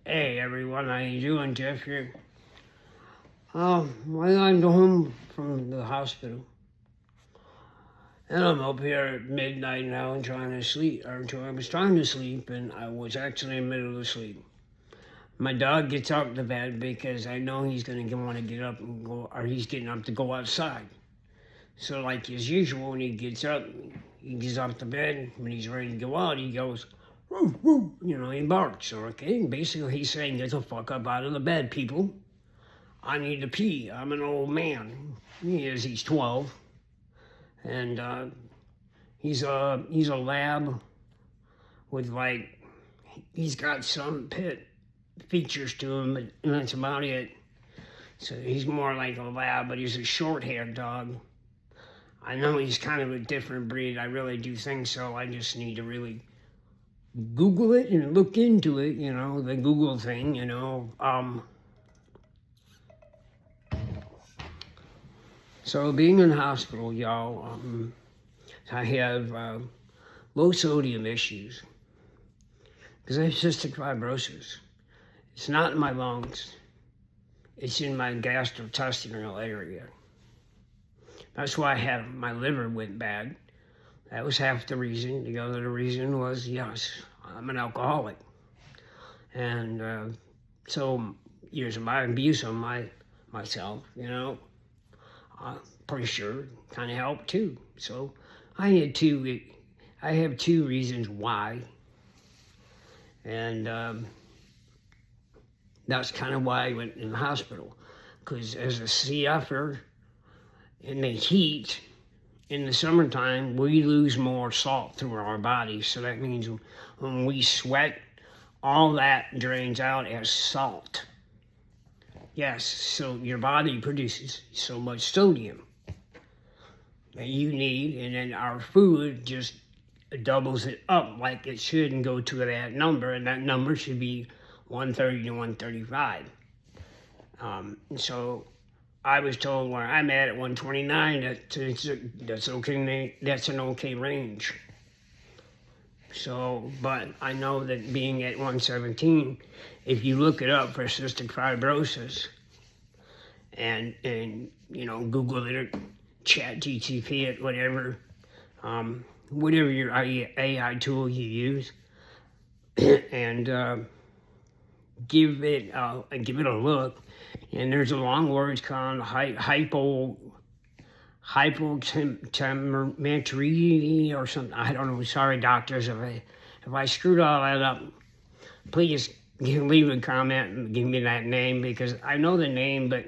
Hey everyone, how you doing? Jeff here. Well, I'm home from the hospital, and I'm up here at midnight now and trying to sleep. I was trying to sleep, and I was actually in the middle of sleep. My dog gets out of the bed because I know he's gonna want to get up and go, or he's getting up to go outside. So, like as usual, when he gets up, he gets off the bed. When he's ready to go out, he goes, woof, woof, he barks. Okay, basically he's saying, get the fuck up out of the bed, people. I need to pee. I'm an old man. He's 12. And he's a lab with he's got some pit features to him, and that's about it. So he's more like a lab, but he's a short-haired dog. I know he's kind of a different breed. I really do think so. I just need to really Google it and look into it, the Google thing, So being in the hospital, y'all, I have low sodium issues because I have cystic fibrosis. It's not in my lungs. It's in my gastrointestinal area. That's why my liver went bad. That was half the reason. The other reason was, yes, I'm an alcoholic. And so years of my abuse on myself, pretty sure kind of helped too. So I have two reasons why. And that's kind of why I went in the hospital. Because as a CFer, in the heat, in the summertime, we lose more salt through our bodies. So that means when we sweat, all that drains out as salt. Yes, so your body produces so much sodium that you need, and then our food just doubles it up like it should and go to that number, and that number should be 130 to 135. So I was told where I'm at 129, that's okay. That's an okay range. So, but I know that being at 117, if you look it up for cystic fibrosis, and Google it or chat GTP it, whatever your AI tool you use, and give it a look. And there's a long word called hypotensimetry or something. I don't know. Sorry, doctors, if I screwed all that up. Please leave a comment and give me that name, because I know the name, but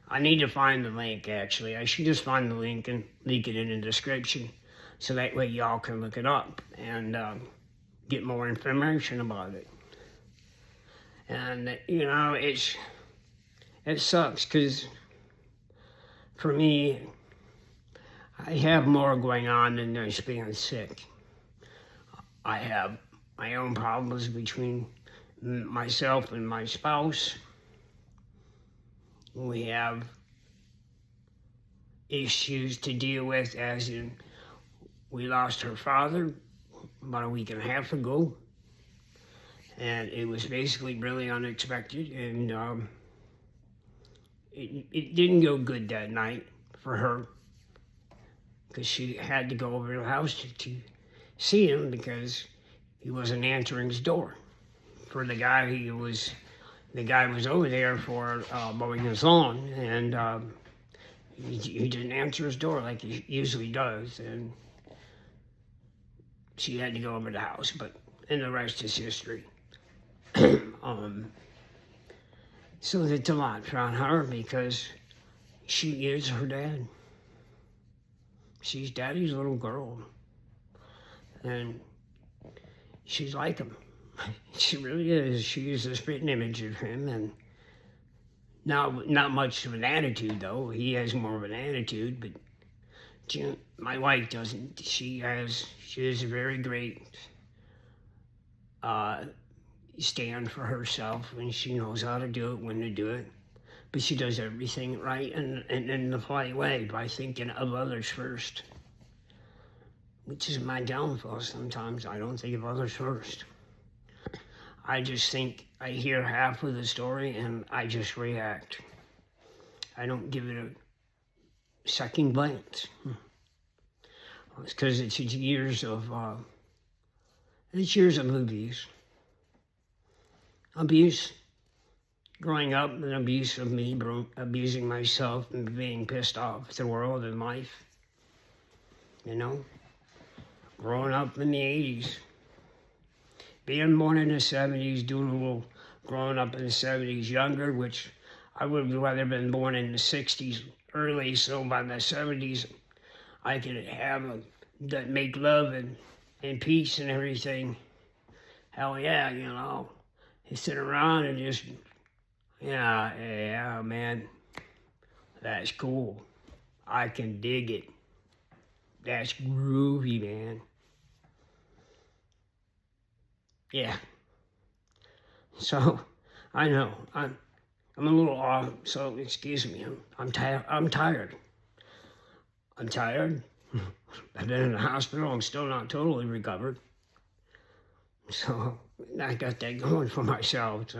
I need to find the link. Actually, I should just find the link and link it in the description, so that way y'all can look it up and get more information about it. And it sucks because for me, I have more going on than just being sick. I have my own problems between myself and my spouse. We have issues to deal with, as in we lost her father about a week and a half ago. And it was basically really unexpected, and it didn't go good that night for her, because she had to go over to the house to see him because he wasn't answering his door. For the guy was over there for mowing his lawn, and he didn't answer his door like he usually does, and she had to go over to the house, and the rest is history. So it's a lot on her because she is her dad. She's daddy's little girl, and she's like him. She really is. She is a spitting image of him, and not much of an attitude though. He has more of an attitude, but my wife doesn't. She is a very great stand for herself, and she knows how to do it, when to do it. But she does everything right and in the polite way by thinking of others first, which is my downfall sometimes. I don't think of others first. I just think I hear half of the story and I just react. I don't give it a second glance. It's because it's years of abuse. Growing up, and abuse of me, abusing myself, and being pissed off at the world and life. You know, growing up in the 80s, being born in the 70s, doing a little growing up in the 70s younger, which I would have rather been born in the 60s early, so by the 70s I could have that make love and peace and everything. Hell yeah, you know. You sit around and just, yeah, man, that's cool. I can dig it. That's groovy, man. Yeah. So, I know, I'm a little off, so excuse me. I'm tired. I'm tired. I've been in the hospital. I'm still not totally recovered. So, I got that going for myself.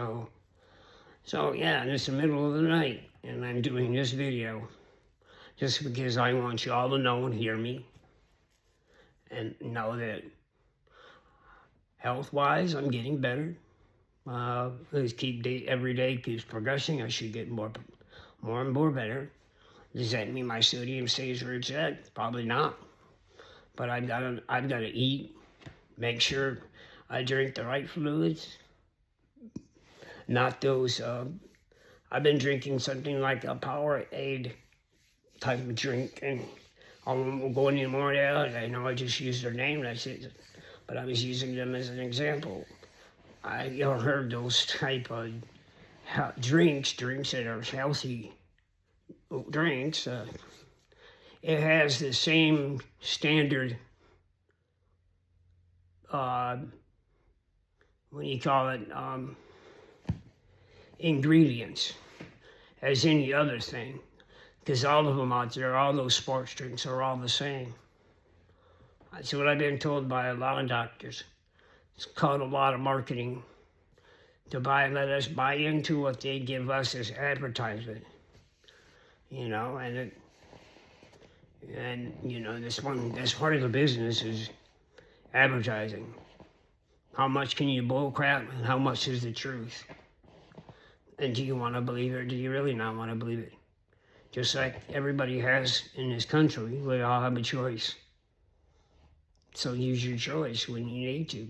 So yeah, and it's the middle of the night, and I'm doing this video just because I want you all to know and hear me and know that health-wise, I'm getting better. Every day keeps progressing. I should get more and more better. Does that mean my sodium stays where it's at? Probably not. But I've got to eat, make sure I drink the right fluids, not those. I've been drinking something like a Powerade type of drink, and I won't go any more out. I know I just used their name, that's it. But I was using them as an example. I heard those type of drinks that are healthy drinks. It has the same standard, ingredients as any other thing. Because all of them out there, all those sports drinks are all the same. That's what I've been told by a lot of doctors. It's called a lot of marketing to let us buy into what they give us as advertisement. You know, and you know, that's part of the business is advertising. How much can you bull crap and how much is the truth? And do you want to believe it or do you really not want to believe it? Just like everybody has in this country, we all have a choice. So use your choice when you need to.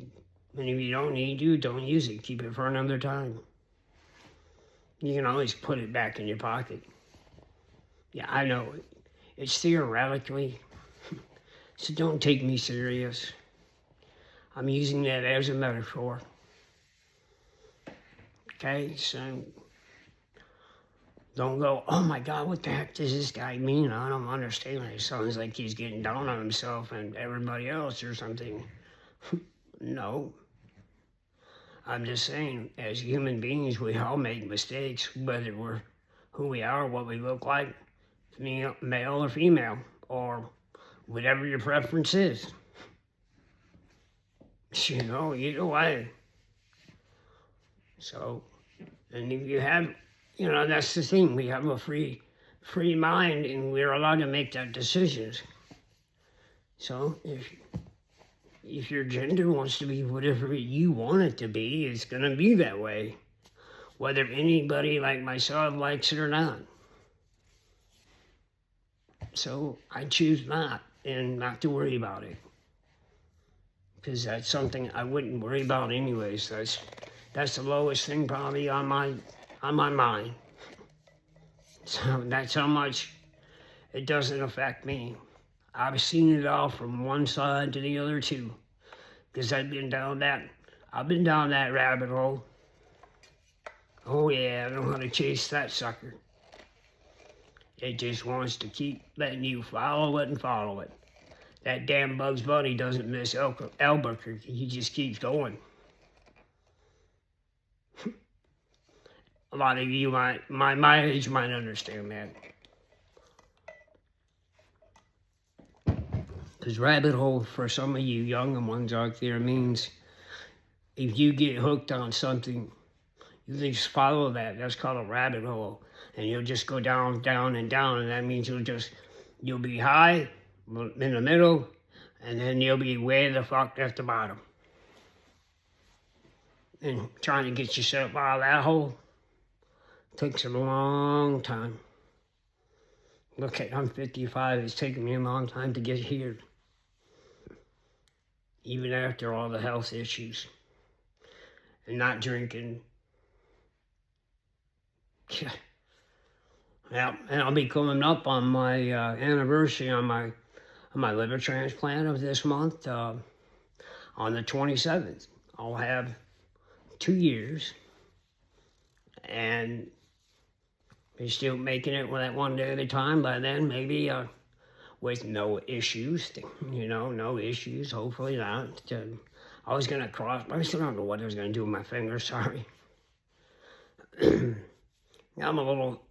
And if you don't need to, don't use it. Keep it for another time. You can always put it back in your pocket. Yeah, I know. It's theoretically, so don't take me serious. I'm using that as a metaphor. Okay, so don't go, oh my God, what the heck does this guy mean? I don't understand. It sounds like he's getting down on himself and everybody else or something. No. I'm just saying, as human beings, we all make mistakes, whether we're who we are, what we look like, male or female, or whatever your preference is. You know, either way. So, and if you have, you know, that's the thing. We have a free mind, and we're allowed to make that decisions. So, if your gender wants to be whatever you want it to be, it's going to be that way. Whether anybody like myself likes it or not. So, I choose not, and not to worry about it. Because that's something I wouldn't worry about anyways. That's the lowest thing probably on my mind. So that's how much it doesn't affect me. I've seen it all from one side to the other too. Because I've been down that rabbit hole. Oh yeah, I know how to chase that sucker. It just wants to keep letting you follow it. That damn Bugs Bunny doesn't miss Albuquerque. He just keeps going. A lot of you my age might understand that. Because rabbit hole, for some of you younger ones out there, means if you get hooked on something, you just follow that. That's called a rabbit hole. And you'll just go down, down, and down. And that means you'll be high, in the middle, and then you'll be way the fuck at the bottom. And trying to get yourself out of that hole takes a long time. Look, I'm 55. It's taken me a long time to get here. Even after all the health issues. And not drinking. Yeah, and I'll be coming up on my anniversary on my liver transplant of this month on the 27th. I'll have 2 years, and be still making it that one day at a time. By then, maybe with no issues, no issues. Hopefully not. I was gonna cross. I still don't know what I was gonna do with my finger. Sorry. I'm a little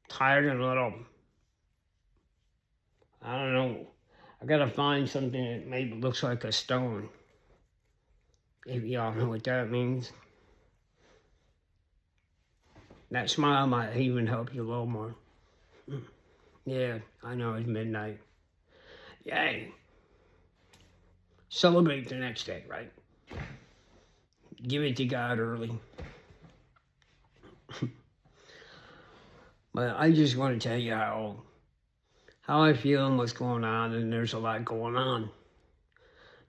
tired and a little, I don't know. I gotta find something that maybe looks like a stone. If y'all know what that means. That smile might even help you a little more. Yeah, I know it's midnight. Yay. Celebrate the next day, right? Give it to God early. But I just want to tell you how I feel and what's going on, and there's a lot going on.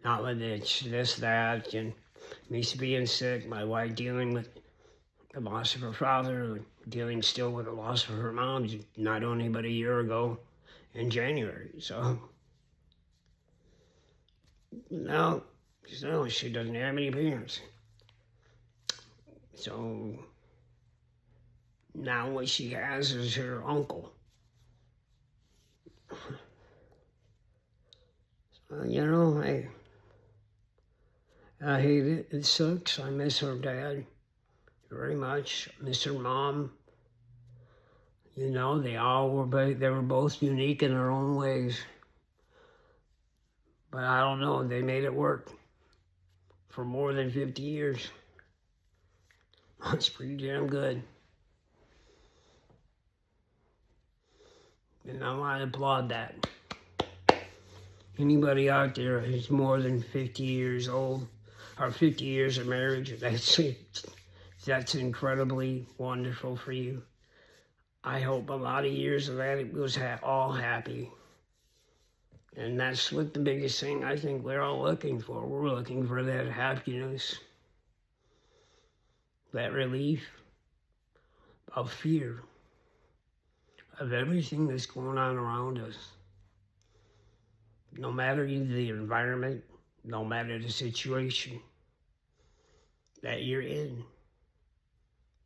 Not that it's this, that, and me being sick, my wife dealing with the loss of her father, dealing still with the loss of her mom, not only but a year ago in January. So, no, she doesn't have any parents. So, now what she has is her uncle. So, I hate it. It sucks. I miss her dad very much. Miss her mom. They were both unique in their own ways. But I don't know. They made it work for more than 50 years. That's pretty damn good. And I want to applaud that. Anybody out there who's more than 50 years old, or 50 years of marriage, that's incredibly wonderful for you. I hope a lot of years of that it was all happy. And that's what the biggest thing I think we're all looking for. We're looking for that happiness, that relief of fear, of everything that's going on around us. No matter the environment, no matter the situation that you're in,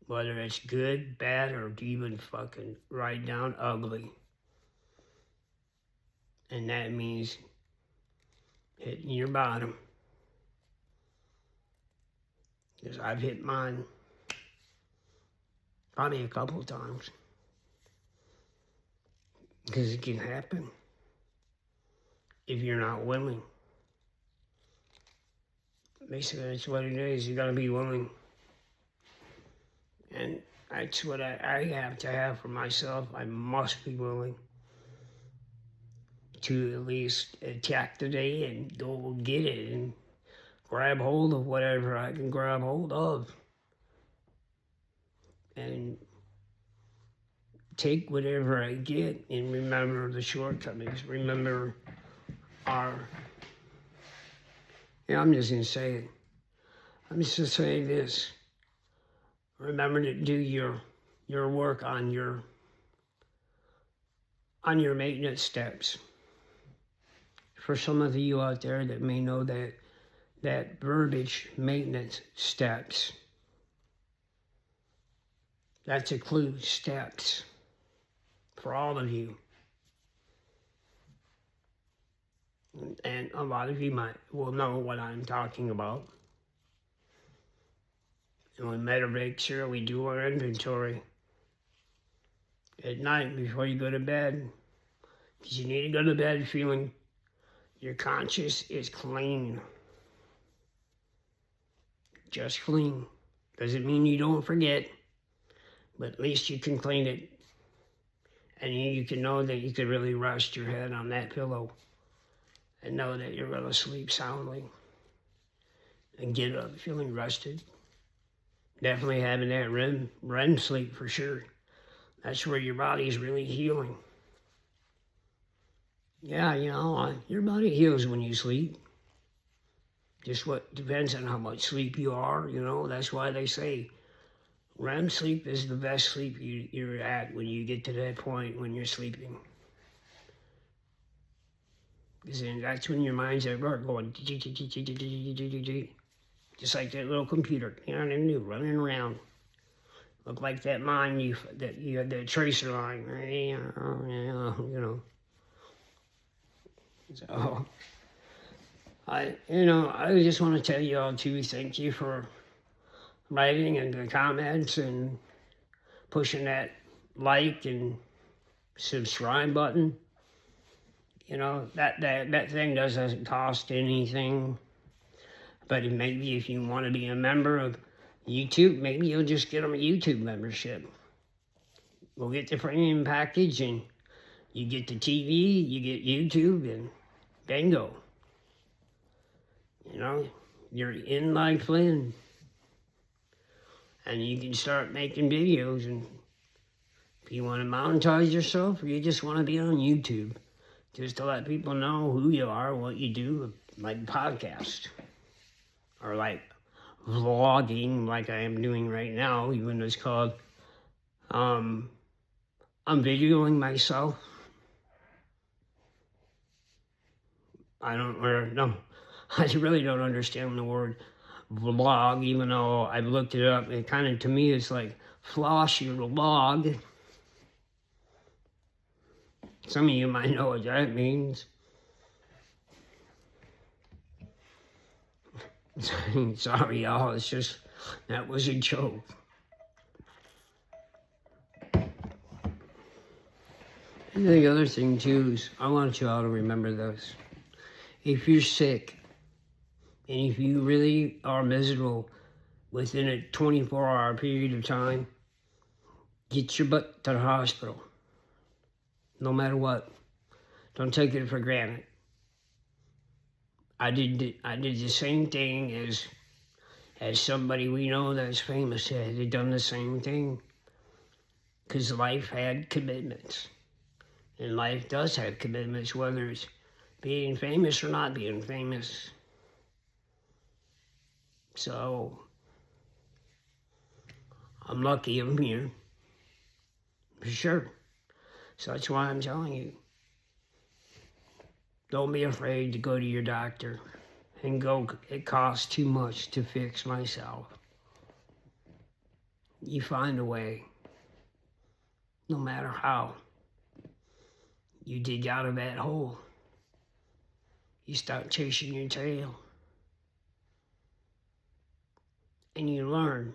whether it's good, bad, or even fucking right down ugly. And that means hitting your bottom. Because I've hit mine probably a couple of times. Because it can happen if you're not willing. Basically, that's what it is. You gotta be willing. And that's what I have to have for myself. I must be willing to at least attack the day and go get it and grab hold of whatever I can grab hold of. And take whatever I get and remember the shortcomings. Remember I'm just going to say it. I'm just going to say this. Remember to do your work on your maintenance steps. For some of you out there that may know that verbiage, maintenance steps. That's a clue, steps, for all of you. And a lot of you will know what I'm talking about. And we better make sure we do our inventory at night before you go to bed. Because you need to go to bed feeling your conscience is clean. just clean. Doesn't mean you don't forget, but at least you can clean it. And you can know that you could really rest your head on that pillow and know that you're going to sleep soundly and get up feeling rested. Definitely having that REM sleep for sure. That's where your body's really healing. Yeah, your body heals when you sleep. Just what depends on how much sleep you are, That's why they say REM sleep is the best sleep you're at when you get to that point when you're sleeping. Because then that's when your mind's at work going, just like that little computer, running around. Look like that mind that you had that tracer line, So, I just want to tell you all too, thank you for writing and the comments and pushing that like and subscribe button. That thing doesn't cost anything. But maybe if you want to be a member of YouTube, maybe you'll just get them a YouTube membership. We'll get the premium package and you get the TV, you get YouTube, and bingo. You're in like Flynn. And you can start making videos. And if you want to monetize yourself or you just want to be on YouTube, just to let people know who you are, what you do, like podcast. Or like vlogging like I am doing right now, even though it's called, I'm videoing myself. I really don't understand the word vlog, even though I've looked it up. It kind of, to me, it's like floss your log. Some of you might know what that means. Sorry, y'all. It's just, that was a joke. And the other thing, too, is I want you all to remember this. If you're sick, and if you really are miserable within a 24-hour period of time, get your butt to the hospital. No matter what. Don't take it for granted. I did the same thing as somebody we know that's famous had done the same thing. Because life had commitments. And life does have commitments, whether it's being famous or not being famous. So, I'm lucky I'm here. For sure. So that's why I'm telling you. Don't be afraid to go to your doctor and go, it costs too much to fix myself. You find a way, no matter how. You dig out of that hole. You start chasing your tail. And you learn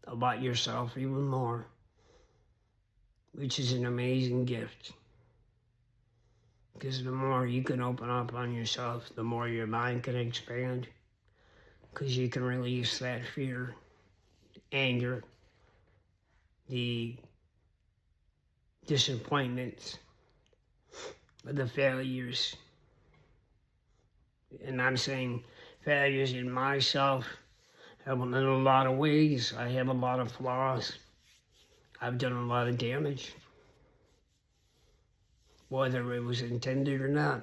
about yourself even more, which is an amazing gift. Because the more you can open up on yourself, the more your mind can expand. Because you can release that fear, anger, the disappointments, the failures. And I'm saying failures in myself. In a lot of ways, I have a lot of flaws. I've done a lot of damage. Whether it was intended or not.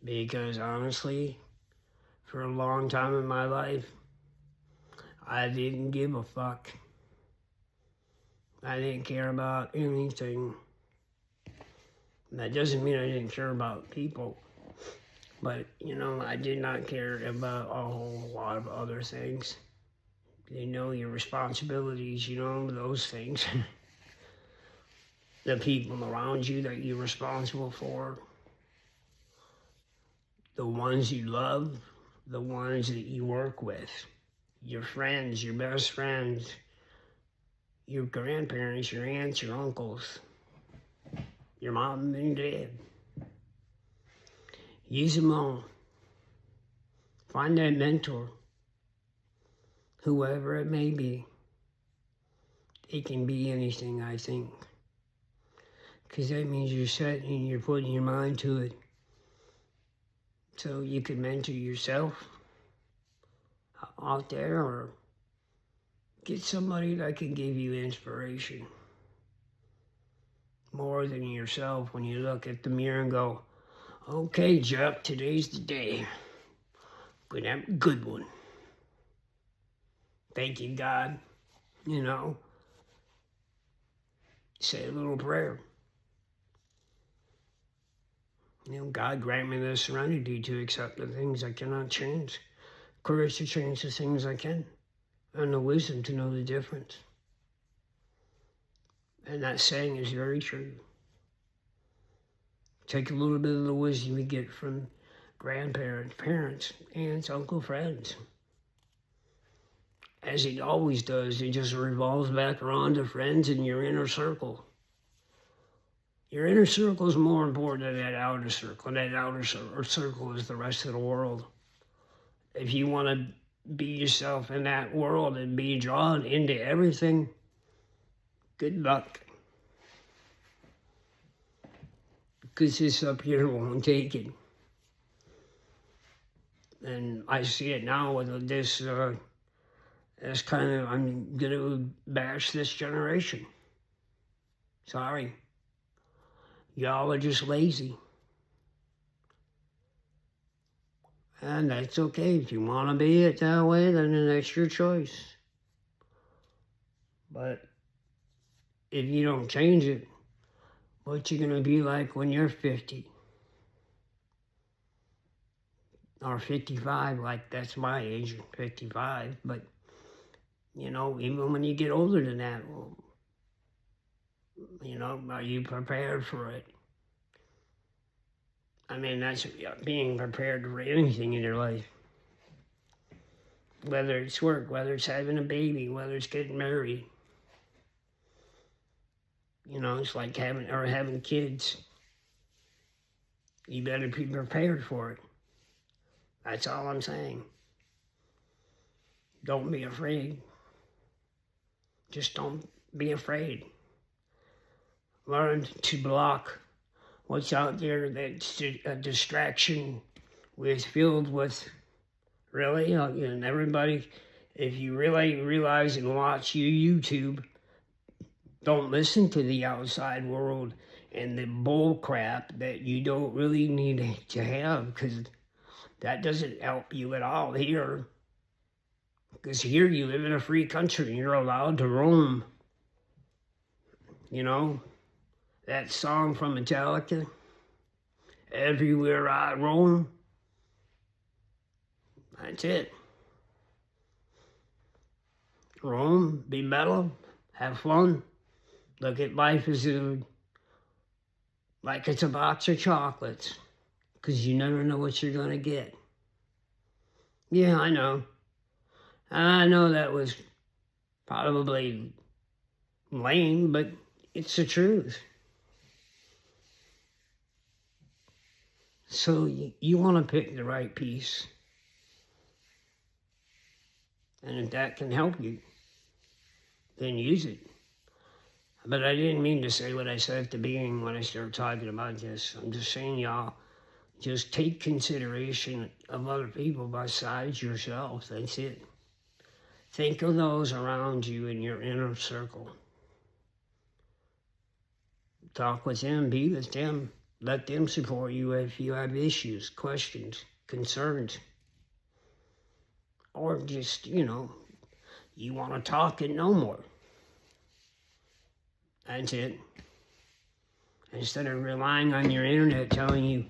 Because honestly, for a long time in my life, I didn't give a fuck. I didn't care about anything. That doesn't mean I didn't care about people. But, I did not care about a whole lot of other things. Your responsibilities, those things. The people around you that you're responsible for, the ones you love, the ones that you work with, your friends, your best friends, your grandparents, your aunts, your uncles, your mom and dad. Use them all Find that mentor, whoever it may be. It can be anything, I think. Because that means you're setting and you're putting your mind to it. So you can mentor yourself out there, or get somebody that can give you inspiration more than yourself. When you look at the mirror and go, okay, Jeff, today's the day. Gonna have a good one. Thank you, God. You know, say a little prayer. You know, God, grant me the serenity to accept the things I cannot change, courage to change the things I can, and the wisdom to know the difference. And that saying is very true. Take a little bit of the wisdom you get from grandparents, parents, aunts, uncle, friends. As it always does, it just revolves back around to friends in your inner circle. Your inner circle is more important than that outer circle. And that outer circle is the rest of the world. If you want to be yourself in that world and be drawn into everything, good luck. Because this up here won't take it. And I see it now with this, as kind of, I'm going to bash this generation. Sorry. Y'all are just lazy. And that's okay. If you want to be it that way, then that's your choice. But if you don't change it, what you going to be like when you're 50? Or 55, like that's my age, 55. But, you know, even when you get older than that, well, you know, are you prepared for it? I mean, that's being prepared for anything in your life. Whether it's work, whether it's having a baby, whether it's getting married. You know, it's like having kids. You better be prepared for it. That's all I'm saying. Don't be afraid. Just don't be afraid. Learn to block what's out there that's a distraction filled with, really, and everybody, if you really realize and watch your YouTube, don't listen to the outside world and the bull crap that you don't really need to have, because that doesn't help you at all here. Because here you live in a free country and you're allowed to roam. You know? That song from Metallica, Everywhere I Roam, that's it. Roam, be metal, have fun, look at life as like it's a box of chocolates, because you never know what you're going to get. Yeah, I know. I know that was probably lame, but it's the truth. So you want to pick the right piece. And if that can help you, then use it. But I didn't mean to say what I said at the beginning when I started talking about this. I'm just saying, y'all, just take consideration of other people besides yourself. That's it. Think of those around you in your inner circle. Talk with them, be with them. Let them support you if you have issues, questions, concerns. Or just, you know, you want to talk and know more. That's it. Instead of relying on your internet telling you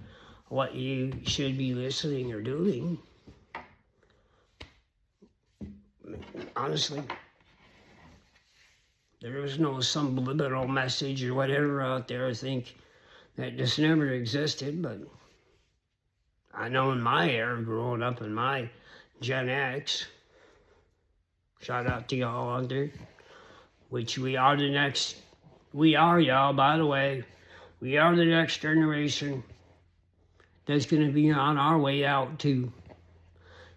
what you should be listening or doing. Honestly, there is no subliminal message or whatever out there, I think, that just never existed. But I know in my era, growing up in my Gen X, shout out to y'all out there, which we are y'all, by the way, we are the next generation that's going to be on our way out to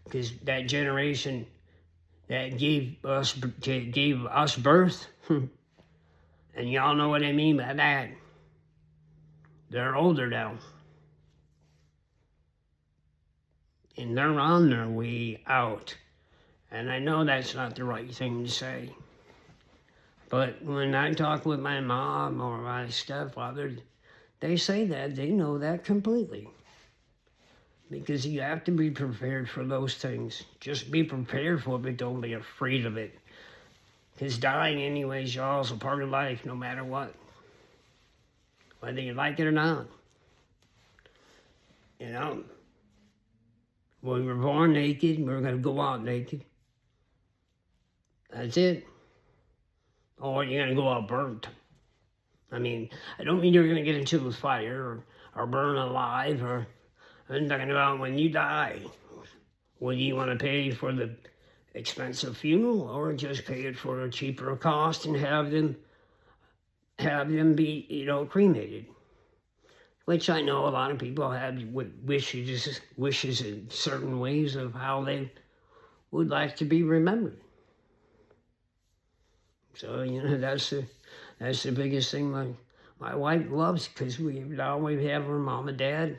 because that generation that gave us birth, and y'all know what I mean by that. They're older now. And they're on their way out. And I know that's not the right thing to say. But when I talk with my mom or my stepfather, they say that. They know that completely. Because you have to be prepared for those things. Just be prepared for it, but don't be afraid of it. Because dying anyways, y'all, is a part of life no matter what. Whether you like it or not. You know? We were born naked, we're going to go out naked. That's it. Or you're going to go out burnt. I mean, I don't mean you're going to get into the fire or burn alive. I'm talking about when you die. Whether you want to pay for the expensive funeral or just pay it for a cheaper cost and have them be, cremated. Which I know a lot of people have wishes in certain ways of how they would like to be remembered. So, that's the biggest thing my wife loves, because we always have her mom and dad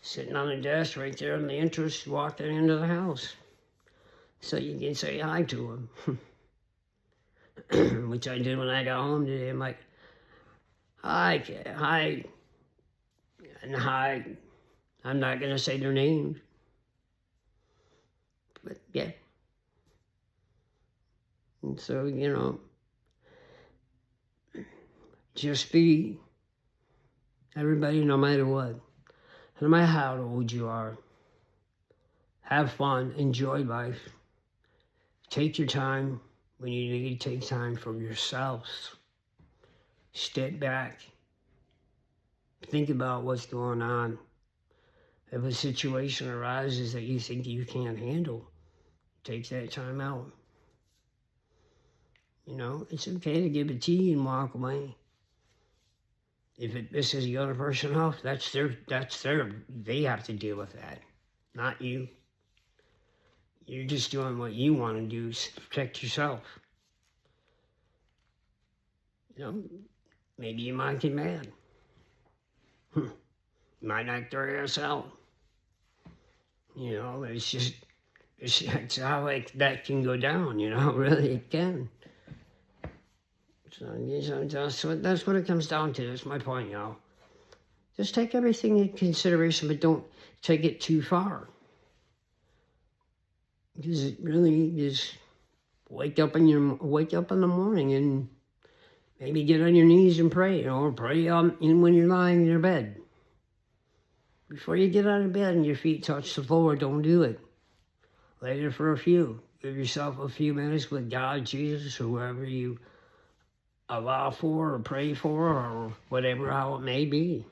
sitting on the desk right there in the entrance, walking into the house. So you can say hi to them. Which I did when I got home today. I'm like, hi, and hi. I'm not going to say their names. But, yeah. And so, just be everybody, no matter what. No matter how old you are. Have fun. Enjoy life. Take your time when you need to take time for yourselves. Step back. Think about what's going on. If a situation arises that you think you can't handle, take that time out. It's okay to give a tea and walk away. If it pisses the other person off, they have to deal with that, not you. You're just doing what you want to do to protect yourself. Maybe you might get mad. You might not throw your ass out. It's how that can go down, really it can. So that's what it comes down to. That's my point, y'all. Just take everything into consideration, but don't take it too far. Because it really is wake up in the morning and maybe get on your knees and pray, or pray when you're lying in your bed. Before you get out of bed and your feet touch the floor, don't do it. Later for a few. Give yourself a few minutes with God, Jesus, or whoever you allow for or pray for or whatever, how it may be.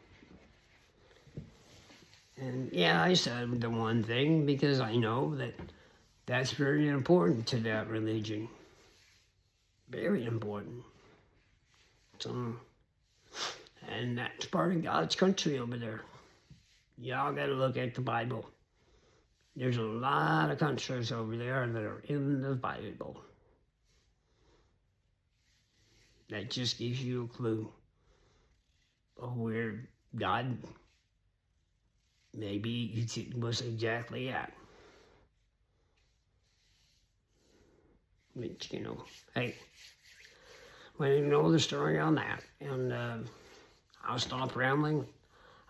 And yeah, I said the one thing because I know that's very important to that religion. Very important. So, and that's part of God's country over there. Y'all got to look at the Bible. There's a lot of countries over there that are in the Bible. That just gives you a clue of where God maybe was exactly at. Which, hey, well, you know the story on that. And I'll stop rambling.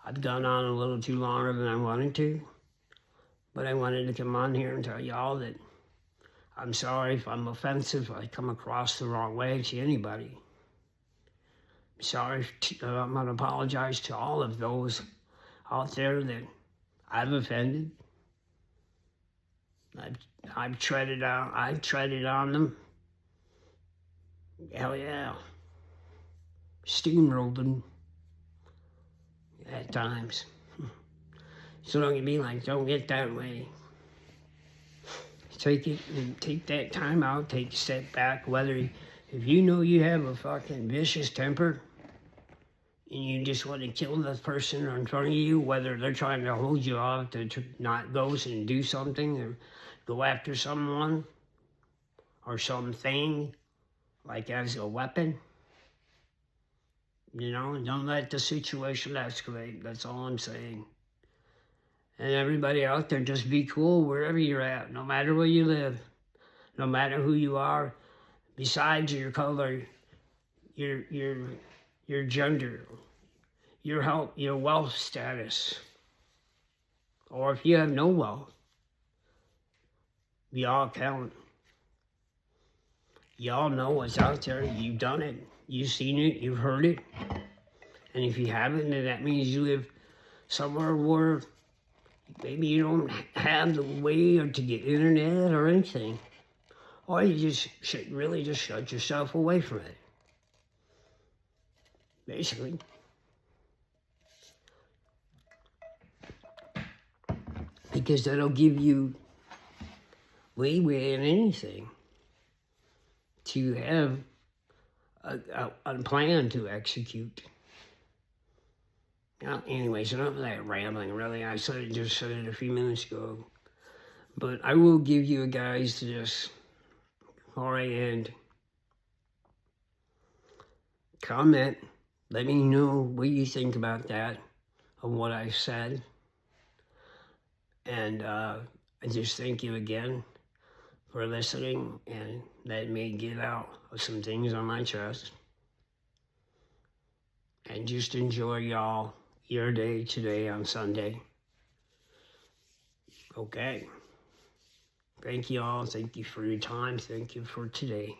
I've gone on a little too longer than I wanted to. But I wanted to come on here and tell y'all that I'm sorry if I'm offensive, if I come across the wrong way to anybody. I'm sorry, I'm going to apologize to all of those out there that I've offended. I've treaded on them. Hell yeah. Steamrolled them at times. So don't get that way. Take that time out, take a step back, if you know you have a fucking vicious temper, and you just want to kill the person in front of you, whether they're trying to hold you off to not go and do something or go after someone or something, like as a weapon. You know, don't let the situation escalate. That's all I'm saying. And everybody out there, just be cool wherever you're at, no matter where you live, no matter who you are, besides your color, your gender, your health, your wealth status, or if you have no wealth, we all count. Y'all know what's out there. You've done it. You've seen it. You've heard it. And if you haven't, then that means you live somewhere where maybe you don't have the way to get internet or anything. Or you just should really just shut yourself away from it. Basically. Because that'll give you leeway in anything to have a plan to execute. Now, anyways, enough of that rambling, really. I just said it a few minutes ago. But I will give you guys this, before I end, comment. Let me know what you think about that, of what I said. And I just thank you again for listening and letting me get out some things on my chest. And just enjoy your day today on Sunday. Okay. Thank you all. Thank you for your time. Thank you for today.